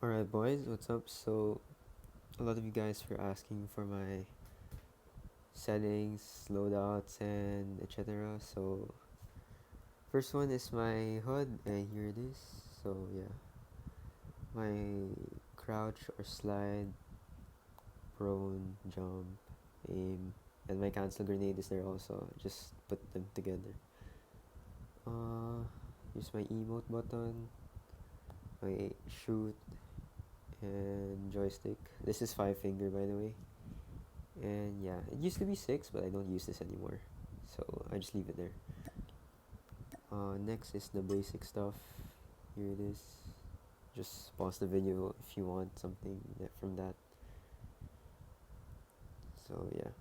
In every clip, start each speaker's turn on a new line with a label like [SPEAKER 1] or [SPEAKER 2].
[SPEAKER 1] Alright boys, what's up? So a lot of you guys were asking for my settings, loadouts and etc. So first one is my HUD and here it is. So yeah, my crouch or slide, prone, jump, aim, and my cancel grenade is there also. Just put them together. Use my emote button, my shoot and joystick. This is 5 finger by the way. And yeah, it used to be 6, but I don't use this anymore. So I just leave it there. Next is the basic stuff. Here it is. Just pause the video if you want something from that. So yeah.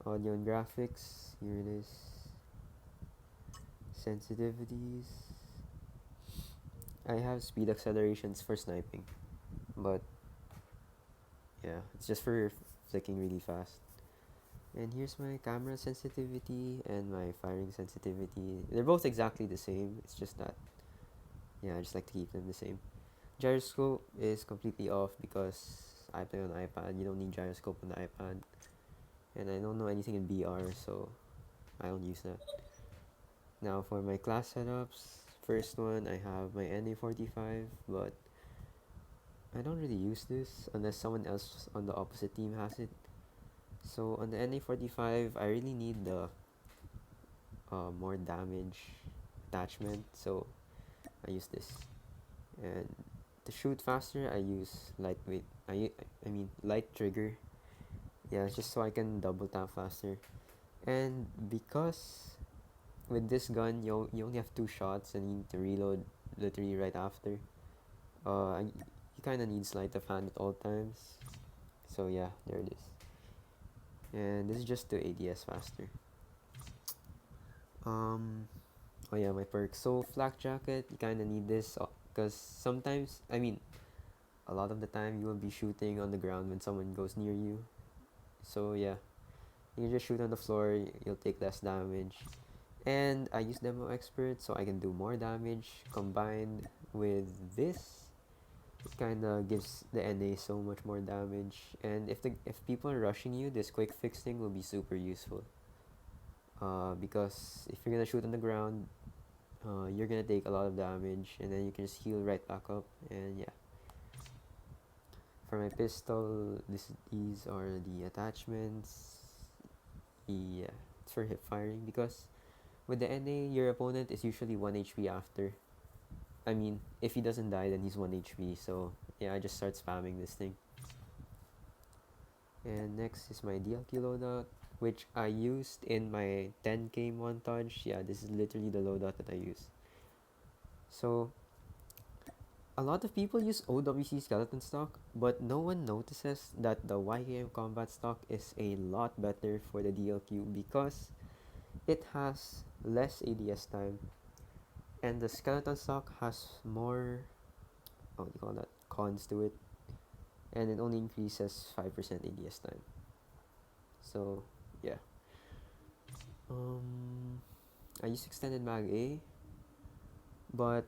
[SPEAKER 1] Audio and graphics. Here it is. Sensitivities. I have speed accelerations for sniping. But yeah, it's just for flicking really fast. And here's my camera sensitivity and my firing sensitivity. They're both exactly the same. It's just that, yeah, I just like to keep them the same. Gyroscope is completely off because I play on iPad. You don't need gyroscope on the iPad. And I don't know anything in BR, so I don't use that. Now for my class setups, first one I have my NA45, but I don't really use this unless someone else on the opposite team has it. So on the NA45, I really need the more damage attachment, so I use this. And to shoot faster, I use lightweight. I mean light trigger. Yeah, just so I can double tap faster. And because with this gun, you only have 2 shots and you need to reload literally right after. You kind of need sleight of hand at all times. So yeah, there it is. And this is just to ADS faster. Um, oh yeah, my perks. So flak jacket, you kind of need this because sometimes, I mean, a lot of the time you will be shooting on the ground when someone goes near you. So yeah, you can just shoot on the floor, you'll take less damage. And I use Demo Expert so I can do more damage combined with this. It kinda gives the NA so much more damage. And if people are rushing you, this quick fix thing will be super useful. Because if you're gonna shoot on the ground, you're gonna take a lot of damage and then you can just heal right back up and yeah. For my pistol, these are the attachments. Yeah, it's for hip firing because with the NA, your opponent is usually 1 HP after. I mean, if he doesn't die, then he's 1 HP. So yeah, I just start spamming this thing. And next is my DLQ loadout, which I used in my 10k montage. Yeah, this is literally the loadout that I use. So a lot of people use OWC skeleton stock, but no one notices that the YKM combat stock is a lot better for the DLQ because it has less ADS time, and the skeleton stock has more, what do you call that, cons to it, and it only increases 5% ADS time. So yeah, I use extended mag A, but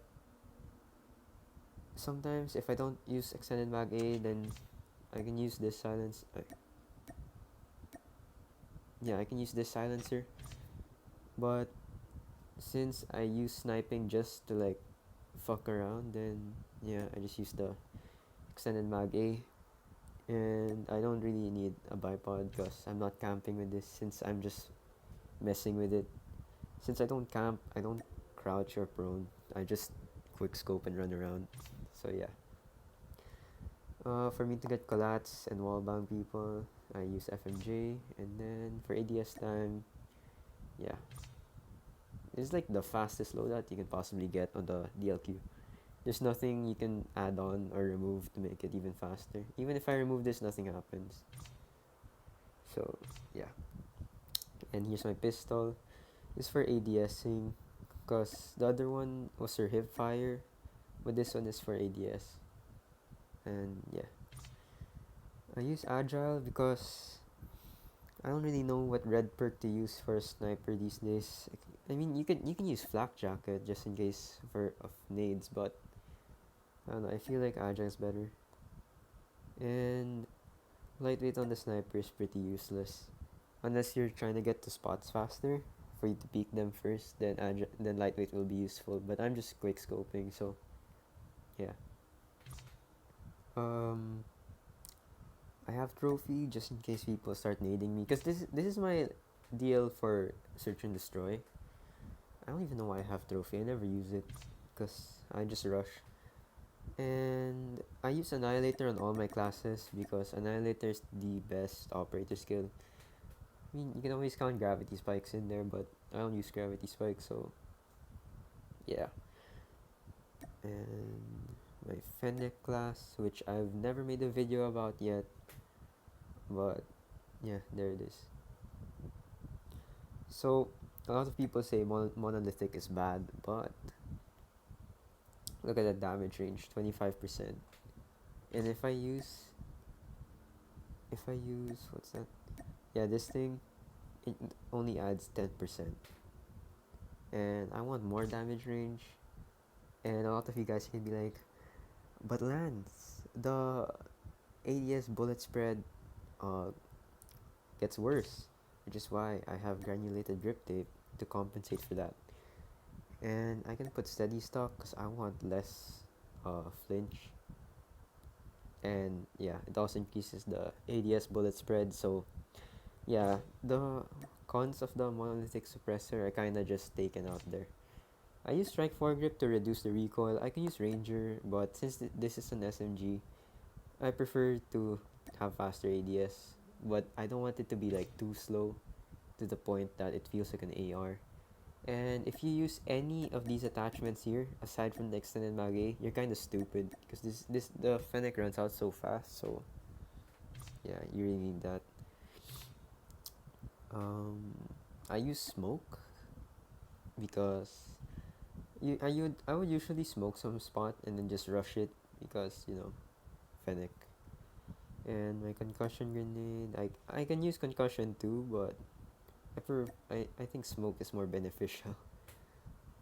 [SPEAKER 1] sometimes if I don't use extended mag A, then I can use this silence. Yeah, I can use this silencer, but since I use sniping just to like fuck around, then yeah, I just use the extended mag A, and I don't really need a bipod because I'm not camping with this since I'm just messing with it. Since I don't camp, I don't crouch or prone. I just quick scope and run around. So yeah. For me to get collats and wallbang people, I use FMJ, and then for ADS time, yeah, it's like the fastest loadout you can possibly get on the DLQ. There's nothing you can add on or remove to make it even faster. Even if I remove this, nothing happens. So yeah. And here's my pistol. It's for ADSing, because the other one was for hip fire, but this one is for ADS. And yeah, I use agile because I don't really know what red perk to use for a sniper these days. I mean, you can use flak jacket just in case for of nades, but I don't know, I feel like Ajax better. And lightweight on the sniper is pretty useless. Unless you're trying to get to spots faster, for you to peek them first, then lightweight will be useful. But I'm just quick scoping, so yeah. Um, I have trophy just in case people start nading me, cause this is my deal for search and destroy. I don't even know why I have trophy. I never use it, cause I just rush. And I use Annihilator on all my classes because Annihilator is the best operator skill. I mean, you can always count gravity spikes in there, but I don't use gravity spikes, so yeah. And my Fennec class, which I've never made a video about yet, but yeah, there it is. So, a lot of people say monolithic is bad, but look at that damage range, 25%. And if I use, what's that? Yeah, this thing, it only adds 10%. And I want more damage range. And a lot of you guys can be like, but Lance, the ADS bullet spread uh, gets worse, which is why I have granulated grip tape to compensate for that. And I can put steady stock because I want less flinch. And yeah, it also increases the ADS bullet spread. So yeah, the cons of the monolithic suppressor are kind of just taken out there. I use strike foregrip to reduce the recoil. I can use ranger, but since this is an SMG, I prefer to have faster ADS. But I don't want it to be like too slow to the point that it feels like an AR. And if you use any of these attachments here, aside from the extended mag A, you're kind of stupid because the Fennec runs out so fast. So yeah, you really need that. Um, I use smoke because I would usually smoke some spot and then just rush it because Fennec. And my concussion grenade, I can use concussion too, but I think smoke is more beneficial.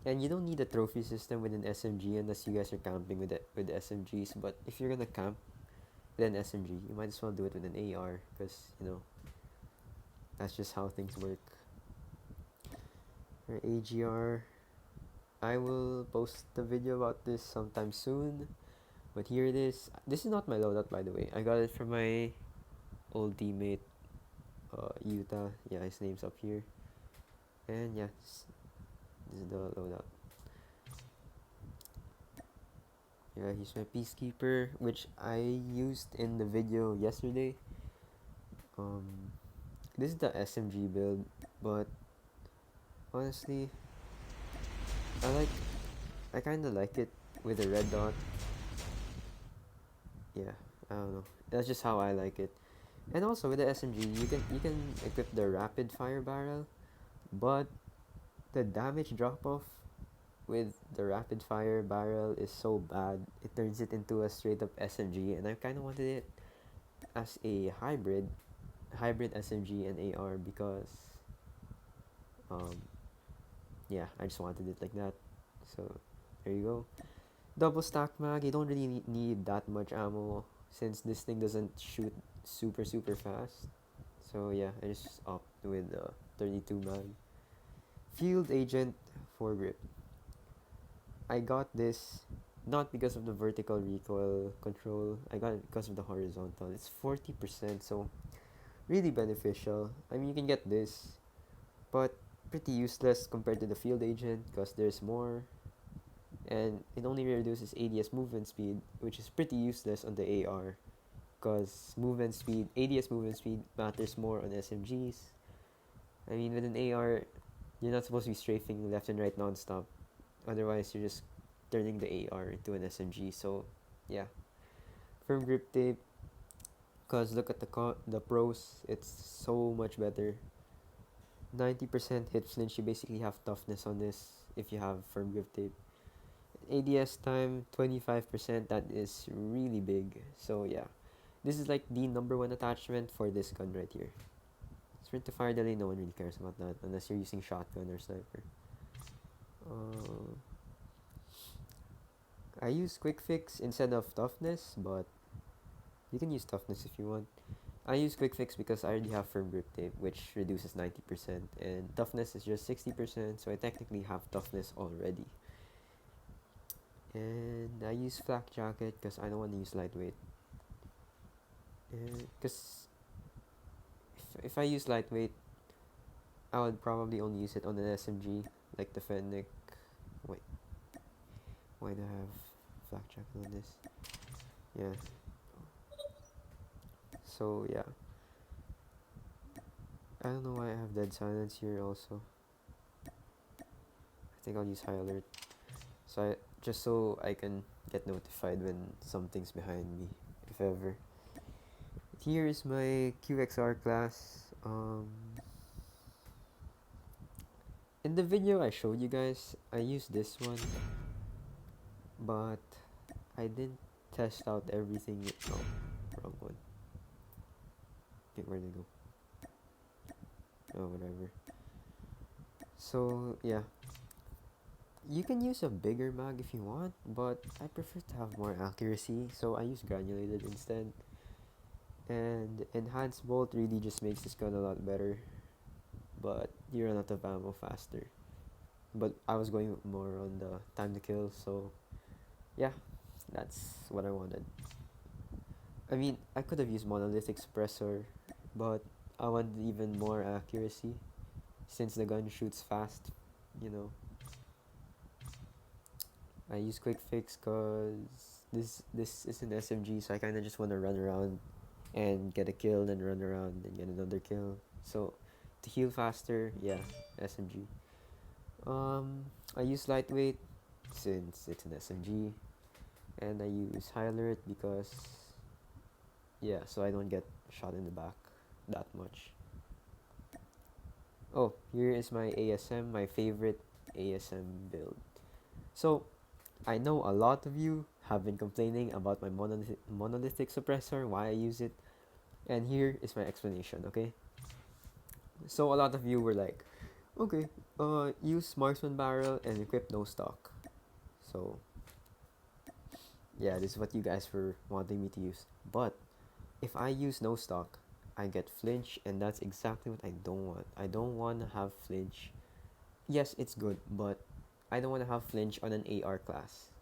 [SPEAKER 1] And you don't need a trophy system with an SMG unless you guys are camping with SMGs. But if you're gonna camp with an SMG, you might as well do it with an AR because that's just how things work. For AGR, I will post the video about this sometime soon. But here it is. This is not my loadout, by the way. I got it from my old teammate, Utah. Yeah, his name's up here. And yeah, this is the loadout. Yeah, he's my Peacekeeper, which I used in the video yesterday. Um, this is the SMG build, but honestly, I kind of like it with a red dot. Yeah, I don't know. That's just how I like it. And also with the SMG, you can equip the rapid fire barrel, but the damage drop off with the rapid fire barrel is so bad. It turns it into a straight up SMG, and I kind of wanted it as a hybrid SMG and AR because um yeah, I just wanted it like that. So there you go. Double stack mag. You don't really need that much ammo since this thing doesn't shoot super fast. So yeah, I just opt with 32 mag. Field agent foregrip. I got this not because of the vertical recoil control. I got it because of the horizontal. It's 40%, so really beneficial. I mean, you can get this, but pretty useless compared to the field agent because there's more, and it only reduces ADS movement speed, which is pretty useless on the AR because ADS movement speed matters more on SMGs. I mean, with an AR, you're not supposed to be strafing left and right nonstop. Otherwise, you're just turning the AR into an SMG. So, yeah. Firm grip tape, because look at the pros, it's so much better. 90% hit flinch, you basically have toughness on this if you have firm grip tape. ADS time, 25%, that is really big. So, yeah. This is like the number one attachment for this gun right here. Sprint to fire delay, no one really cares about that unless you're using shotgun or sniper. Uh, I use quick fix instead of toughness, but you can use toughness if you want. I use quick fix because I already have firm grip tape, which reduces 90%, and toughness is just 60%, so I technically have toughness already. And I use flak jacket because I don't want to use lightweight. Because if I use lightweight, I would probably only use it on an SMG, like the Fennec. Wait, why do I have flak jacket on this? Yeah. So yeah, I don't know why I have dead silence here also. I think I'll use high alert. Just so I can get notified when something's behind me, if ever. Here is my QXR class. In the video I showed you guys, I used this one, but I didn't test out everything. Oh, wrong one. Okay, where'd they go? Oh, whatever. So yeah, you can use a bigger mag if you want, but I prefer to have more accuracy, so I use granulated instead. And enhanced bolt really just makes this gun a lot better, but you run out of ammo faster. But I was going more on the time to kill, so yeah, that's what I wanted. I mean, I could have used monolithic suppressor, but I wanted even more accuracy since the gun shoots fast, you know. I use quick fix cause this is an SMG, so I kind of just want to run around and get a kill, then run around and get another kill. So to heal faster, yeah, SMG. I use lightweight since it's an SMG, and I use high alert because yeah, so I don't get shot in the back that much. Oh, here is my ASM, my favorite ASM build. So I know a lot of you have been complaining about my monolithic suppressor, why I use it, and here is my explanation, okay? So a lot of you were like, okay, use marksman barrel and equip no stock. So yeah, this is what you guys were wanting me to use. But if I use no stock, I get flinch, and that's exactly what I don't want. I don't want to have flinch. Yes, it's good, but I don't want to have flinch on an AR class.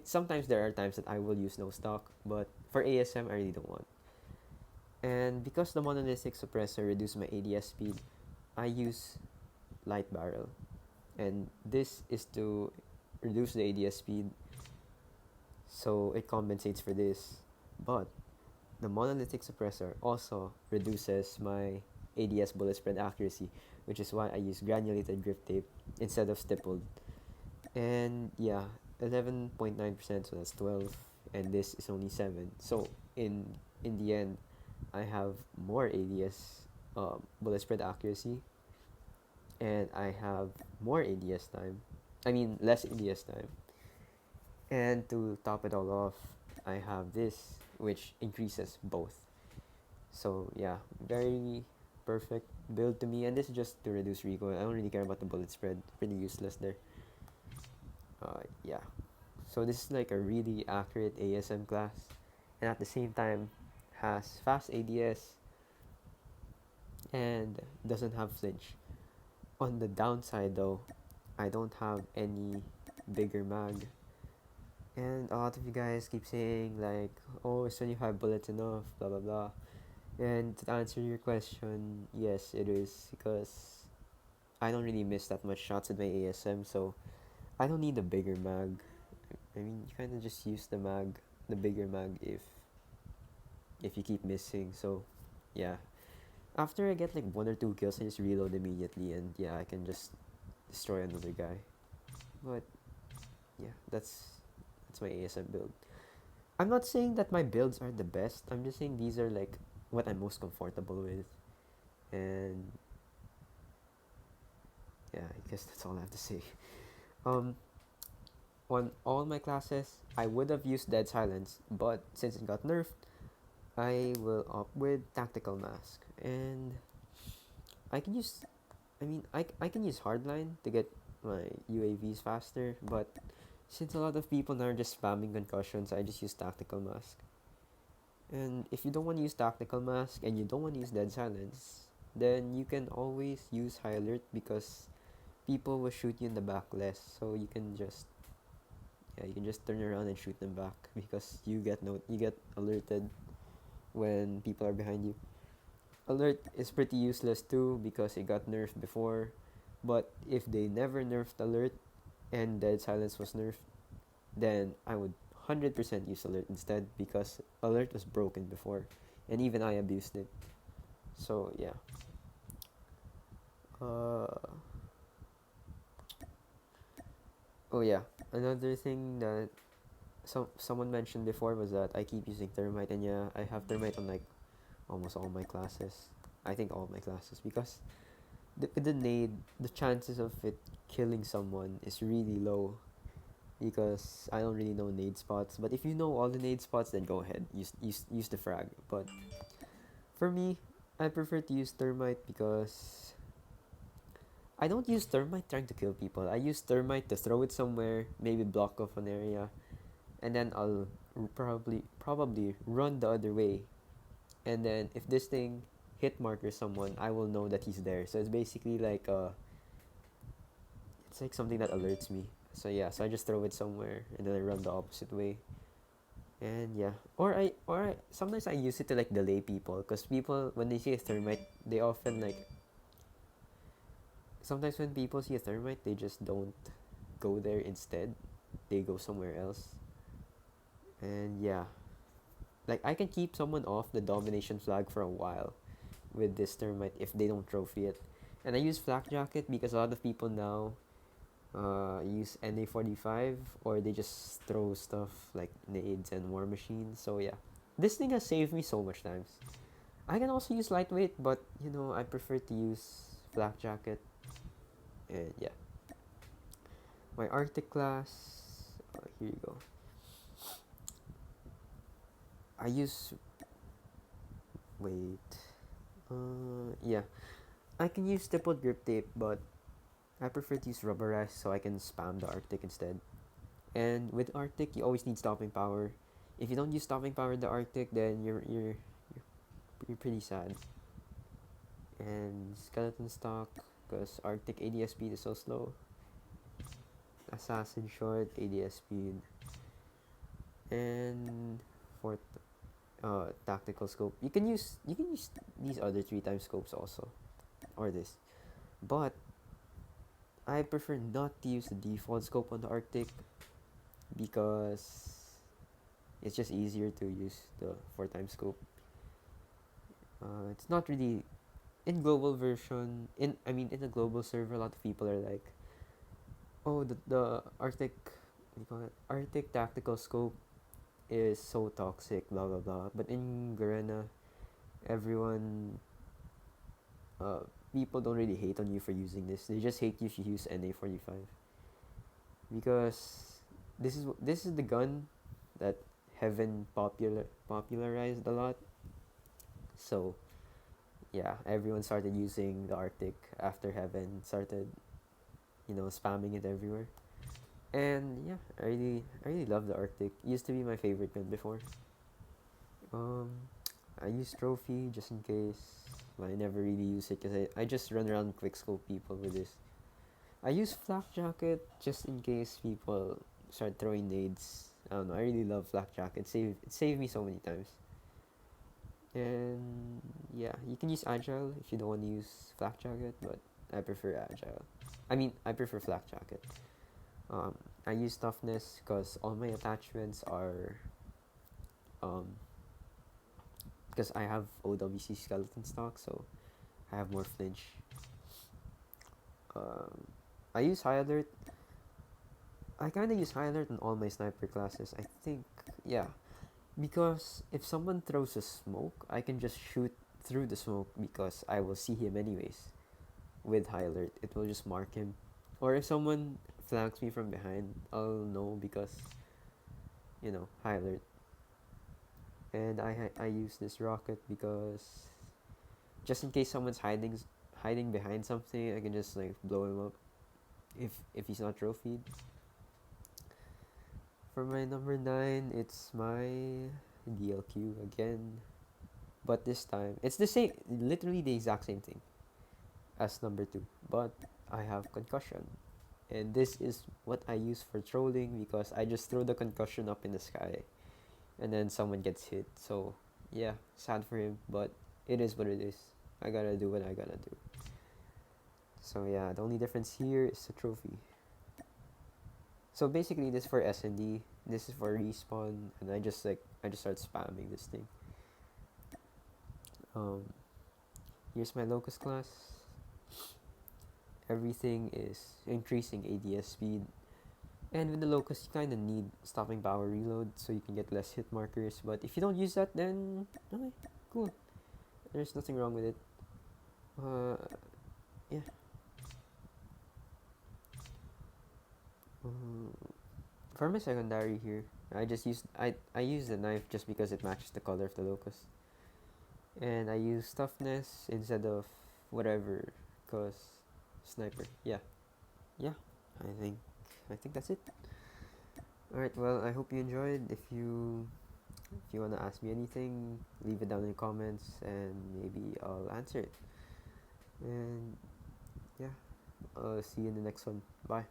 [SPEAKER 1] Sometimes there are times that I will use no stock, but for ASM, I really don't want. And because the monolithic suppressor reduces my ADS speed, I use light barrel. And this is to reduce the ADS speed, so it compensates for this. But the monolithic suppressor also reduces my ADS bullet spread accuracy, which is why I use granulated grip tape instead of stippled. And yeah, 11.9%, so that's 12, and this is only 7. So in the end, I have more ADS bullet spread accuracy, and I have more ADS time. I mean, less ADS time. And to top it all off, I have this, which increases both. So yeah, very perfect build to me, and this is just to reduce recoil. I don't really care about the bullet spread. Pretty useless there. Yeah. So this is like a really accurate ASM class, and at the same time has fast ADS and doesn't have flinch. On the downside though, I don't have any bigger mag. And a lot of you guys keep saying like, oh, is 25 bullets enough, blah blah blah. And to answer your question, yes, it is, because I don't really miss that much shots with my ASM, so I don't need a bigger mag. I mean, you kind of just use the bigger mag if you keep missing. So, yeah. After I get like 1 or 2 kills, I just reload immediately, and yeah, I can just destroy another guy. But yeah, that's my ASM build. I'm not saying that my builds are the best. I'm just saying these are like what I'm most comfortable with, and yeah, I guess that's all I have to say. Um, on all my classes, I would have used Dead Silence, but since it got nerfed, I will opt with Tactical Mask. And I can use, I mean, I can use Hardline to get my UAVs faster, but Since a lot of people now are just spamming concussions, I just use tactical mask. And if you don't want to use tactical mask and you don't want to use dead silence, then you can always use high alert because people will shoot you in the back less. So you can just turn around and shoot them back because you get alerted when people are behind you. Alert is pretty useless too because it got nerfed before. But if they never nerfed alert and dead silence was nerfed, then I would 100% use alert instead because alert was broken before and even I abused it. So yeah. Uh, oh yeah, another thing that someone mentioned before was that I keep using thermite, and yeah, I have thermite on like almost all my classes. I think all my classes because with the nade, the chances of it killing someone is really low because I don't really know nade spots. But if you know all the nade spots, then go ahead, use the frag. But for me, I prefer to use thermite because I don't use thermite trying to kill people. I use thermite to throw it somewhere, maybe block off an area, and then I'll probably run the other way. And then if this thing hit markers someone, I will know that he's there. So it's like something that alerts me. So yeah, so I just throw it somewhere and then I run the opposite way. And yeah, or I sometimes I use it to like delay people because people when they see a thermite, they often like sometimes when people see a thermite, they just don't go there instead. They go somewhere else. And yeah, like I can keep someone off the domination flag for a while with this thermite if they don't trophy it. And I use flak jacket because a lot of people now use NA45 or they just throw stuff like nades and war machines. So yeah, this thing has saved me so much times. I can also use lightweight, but I prefer to use flak jacket. And yeah, my Arctic class. Here you go. I use wait. Yeah, I can use stippled grip tape, but I prefer to use rubberized so I can spam the Arctic instead. And with Arctic, you always need stopping power. If you don't use stopping power in the Arctic, then you're pretty sad. And skeleton stock, because Arctic ADS speed is so slow. Assassin short ADS speed, and for tactical scope, you can use these other 3 times scopes also, or this, but I prefer not to use the default scope on the Arctic because it's just easier to use the 4 times scope. It's not really in global version. In the global server, a lot of people are like, "Oh, the Arctic, what do you call it? Arctic tactical scope is so toxic, blah blah blah." But in Garena, everyone, uh, people don't really hate on you for using this. They just hate you if you use NA45 because this is the gun that Heaven popularized a lot. So yeah, everyone started using the Arctic after Heaven started, spamming it everywhere. And yeah, I really love the Arctic. It used to be my favorite gun before. Um, I use trophy just in case. But I never really use it because I just run around quickscope people with this. I use flak jacket just in case people start throwing nades. I don't know. I really love flak jacket. It saved me so many times. And yeah, you can use agile if you don't want to use flak jacket, but I prefer agile. I prefer flak jacket. I use toughness because all my attachments are um, because I have OWC skeleton stock, so I have more flinch. Um, I use high alert. I kind of use high alert in all my sniper classes. I think, yeah, because if someone throws a smoke, I can just shoot through the smoke because I will see him anyways. With high alert, it will just mark him. Or if someone flanks me from behind, I'll know because high alert. And I use this rocket because just in case someone's hiding behind something, I can just like blow him up if he's not trophied. For my number 9, it's my DLQ again. But this time, it's the same, literally the exact same thing as number 2. But I have concussion. And this is what I use for trolling because I just throw the concussion up in the sky and then someone gets hit. So, yeah, sad for him, but it is what it is. I gotta do what I gotta do. So, yeah, the only difference here is the trophy. So basically, this is for S&D, this is for respawn, and I just start spamming this thing. Here's my Locus class. Everything is increasing ADS speed, and with the Locus, you kind of need stopping power reload so you can get less hit markers. But if you don't use that, then okay, cool. There's nothing wrong with it. Yeah. For my secondary here, I use the knife just because it matches the color of the Locus, and I use toughness instead of whatever, cause sniper. Yeah, yeah. I think that's it. All right. Well, I hope you enjoyed. If you wanna ask me anything, leave it down in the comments, and maybe I'll answer it. And yeah, I'll see you in the next one. Bye.